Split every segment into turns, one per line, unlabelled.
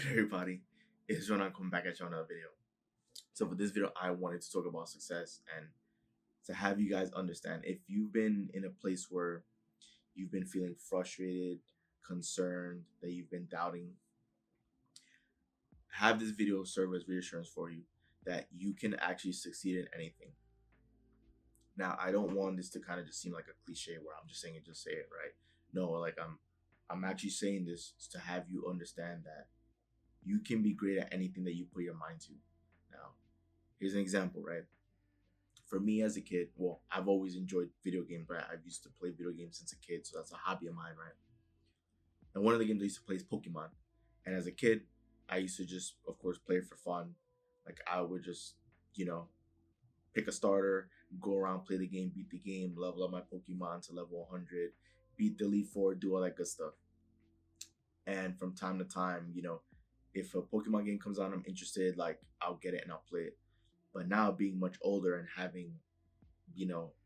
good, everybody? It's John. I'm coming back at you on another video. So for this video, I wanted to talk about success and to have you guys understand if you've been in a place where you've been feeling frustrated, concerned, that you've been doubting, have this video serve as reassurance for you that you can actually succeed in anything. Now, I don't want this to kind of just seem like a cliche where I'm just saying it, just say it, right? No, like I'm actually saying this to have you understand that you can be great at anything that you put your mind to. Now, here's an example, right? For me as a kid, well, I've always enjoyed video games, right? I've used to play video games since a kid, so that's a hobby of mine, right? And one of the games I used to play is Pokemon. And as a kid, I used to just, of course, play it for fun. Like I would just, you know, pick a starter, go around, play the game, beat the game, level up my Pokemon to level 100, beat the Elite Four, do all that good stuff. And from time to time, if a Pokemon game comes out, I'm interested, like I'll get it and I'll play it. But now being much older and having,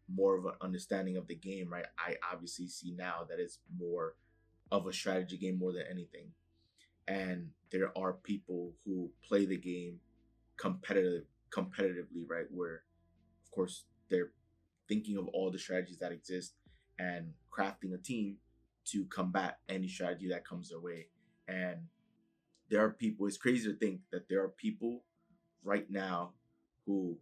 more of an understanding of the game, right? I obviously see now that it's more of a strategy game more than anything. And there are people who play the game competitively, right? Where of course they're thinking of all the strategies that exist and crafting a team to combat any strategy that comes their way. And there are people, it's crazy to think that there are people right now who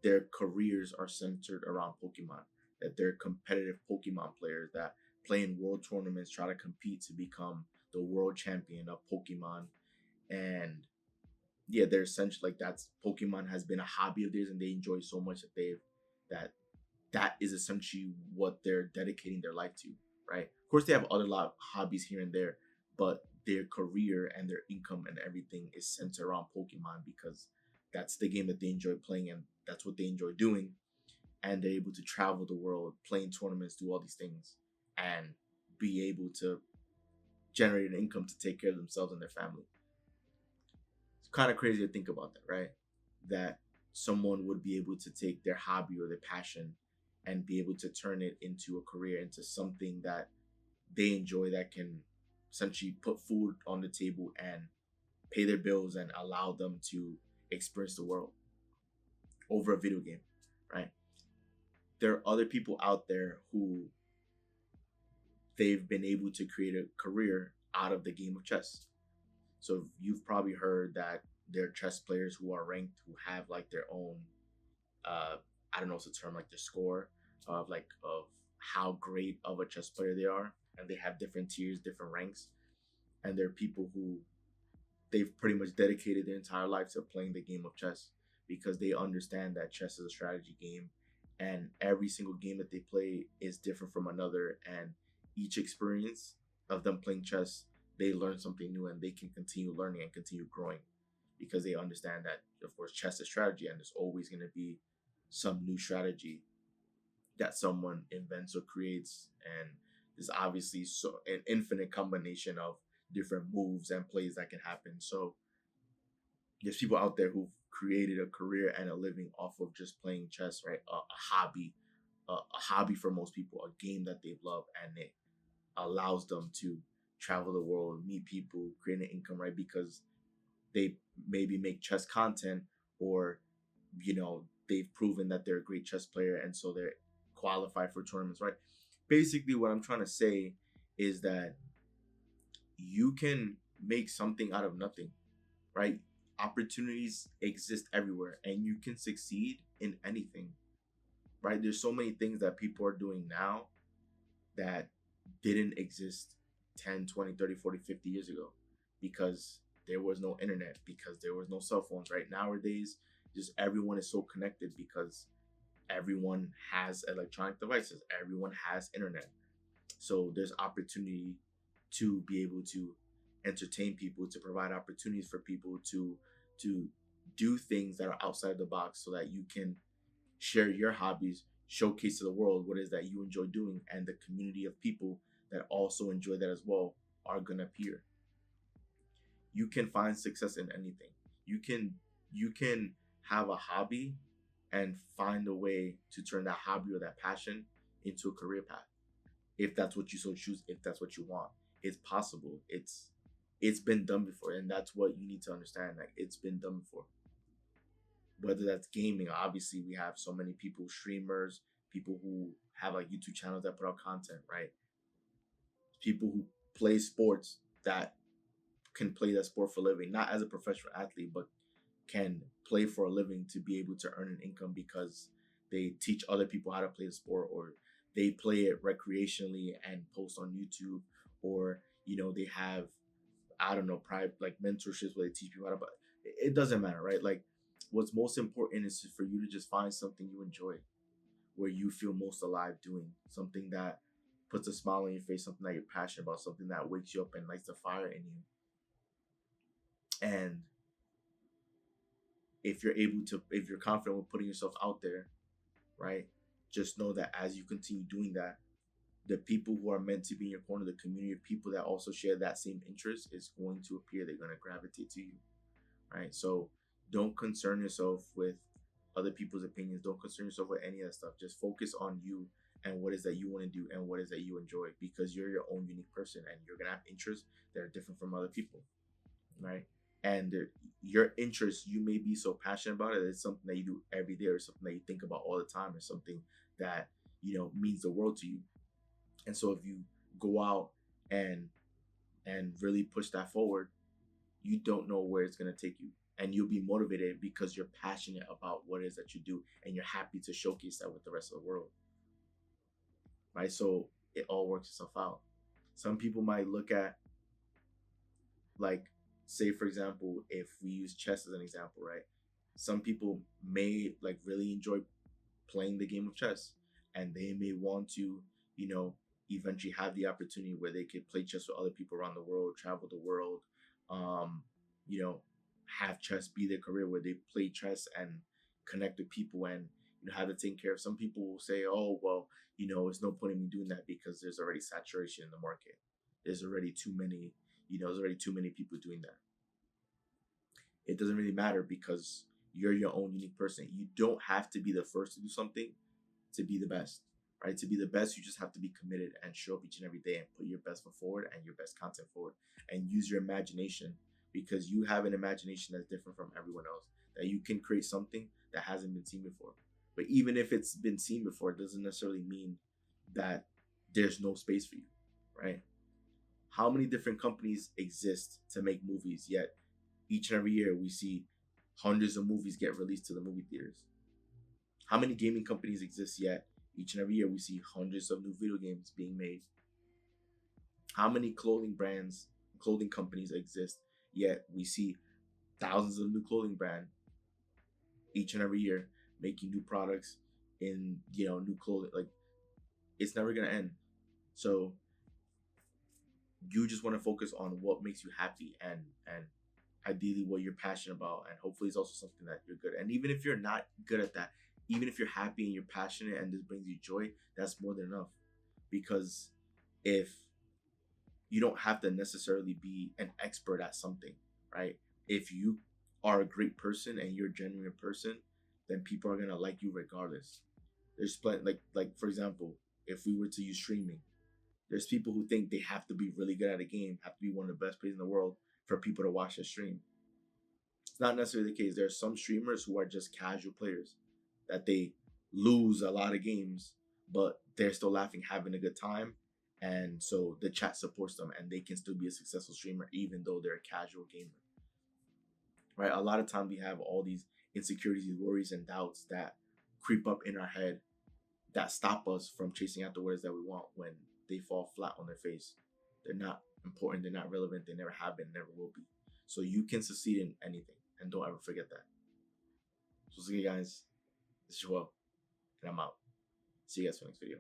their careers are centered around Pokemon, that they're competitive Pokemon players that play in world tournaments, try to compete to become the world champion of Pokemon. And yeah, they're essentially like that's Pokemon has been a hobby of theirs and they enjoy so much that that is essentially what they're dedicating their life to, right? Of course, they have other lot of hobbies here and there, but their career and their income and everything is centered around Pokemon because that's the game that they enjoy playing and that's what they enjoy doing. And they're able to travel the world, play in tournaments, do all these things, and be able to generate an income to take care of themselves and their family. It's kind of crazy to think about that, right? That someone would be able to take their hobby or their passion and be able to turn it into a career, into something that they enjoy that can essentially put food on the table and pay their bills and allow them to experience the world over a video game, right? There are other people out there who they've been able to create a career out of the game of chess. So you've probably heard that there are chess players who are ranked who have like their own I don't know what's the term, like their score of how great of a chess player they are, and they have different tiers, different ranks. And there are people who they've pretty much dedicated their entire life to playing the game of chess because they understand that chess is a strategy game and every single game that they play is different from another, and each experience of them playing chess they learn something new and they can continue learning and continue growing because they understand that of course chess is strategy and there's always going to be some new strategy that someone invents or creates, and there's obviously so an infinite combination of different moves and plays that can happen. So there's people out there who've created a career and a living off of just playing chess, right? A hobby for most people, a game that they love, and it allows them to travel the world, meet people, create an income, right? Because they maybe make chess content, or they've proven that they're a great chess player and so they're qualified for tournaments, right? Basically what I'm trying to say is that you can make something out of nothing, right? Opportunities exist everywhere and you can succeed in anything, right? There's so many things that people are doing now that didn't exist 10, 20, 30, 40, 50 years ago because there was no internet, because there was no cell phones, right? Nowadays, just everyone is so connected because everyone has electronic devices, everyone has internet. So there's opportunity to be able to entertain people, to provide opportunities for people to do things that are outside the box so that you can share your hobbies, showcase to the world what it is that you enjoy doing, and the community of people that also enjoy that as well are gonna appear. You can find success in anything. You can have a hobby and find a way to turn that hobby or that passion into a career path if that's what you so choose, if that's what you want. It's possible. It's It's been done before, and that's what you need to understand. Like, it's been done before. Whether that's gaming, obviously we have so many people, streamers, people who have like YouTube channels that put out content, right? People who play sports that can play that sport for a living, not as a professional athlete, but can play for a living to be able to earn an income because they teach other people how to play the sport, or they play it recreationally and post on YouTube, or they have, I don't know, private like mentorships where they teach people how to. But it doesn't matter, right? Like, what's most important is for you to just find something you enjoy, where you feel most alive doing something that puts a smile on your face, something that you're passionate about, something that wakes you up and lights the fire in you. And if you're confident with putting yourself out there, right, just know that as you continue doing that, the people who are meant to be in your corner, the community of people that also share that same interest, is going to appear. They're going to gravitate to you, right? So don't concern yourself with other people's opinions. Don't concern yourself with any of that stuff. Just focus on you and what is that you want to do and what is that you enjoy, because you're your own unique person and you're going to have interests that are different from other people, right? And your interests, you may be so passionate about it, it's something that you do every day, or something that you think about all the time, or something that means the world to you. And so if you go out and really push that forward, you don't know where it's going to take you, and you'll be motivated because you're passionate about what it is that you do, and you're happy to showcase that with the rest of the world, right? So it all works itself out. Some people might look at, like, say for example, if we use chess as an example, right? Some people may like really enjoy playing the game of chess, and they may want to, you know, eventually have the opportunity where they could play chess with other people around the world, travel the world, um, you know, have chess be their career, where they play chess and connect with people, and have to take care of. Some people will say, oh well, it's no point in me doing that because there's already saturation in the market. There's already too many, there's already too many people doing that. It doesn't really matter because you're your own unique person. You don't have to be the first to do something to be the best, right? To be the best, you just have to be committed and show up each and every day and put your best foot forward and your best content forward, and use your imagination, because you have an imagination that's different from everyone else, that you can create something that hasn't been seen before. But even if it's been seen before, it doesn't necessarily mean that there's no space for you, right? How many different companies exist to make movies, yet each and every year we see hundreds of movies get released to the movie theaters? How many gaming companies exist, yet each and every year we see hundreds of new video games being made? How many clothing companies exist, yet we see thousands of new clothing brands each and every year making new products in new clothing? Like, it's never gonna end. So you just want to focus on what makes you happy, and ideally what you're passionate about, and hopefully it's also something that you're good at. And even if you're not good at that, even if you're happy and you're passionate and this brings you joy, that's more than enough. Because if you don't have to necessarily be an expert at something, right? If you are a great person and you're a genuine person, then people are gonna like you regardless. There's plenty, like for example, if we were to use streaming, there's people who think they have to be really good at a game, have to be one of the best players in the world for people to watch their stream. It's not necessarily the case. There are some streamers who are just casual players, that they lose a lot of games, but they're still laughing, having a good time. And so the chat supports them and they can still be a successful streamer even though they're a casual gamer. Right? A lot of times we have all these insecurities, worries, and doubts that creep up in our head that stop us from chasing out the words that we want when they fall flat on their face. They're not important, they're not relevant, they never have been, never will be. So you can succeed in anything, and don't ever forget that. So see you guys. This is Joel, and I'm out. See you guys for the next video.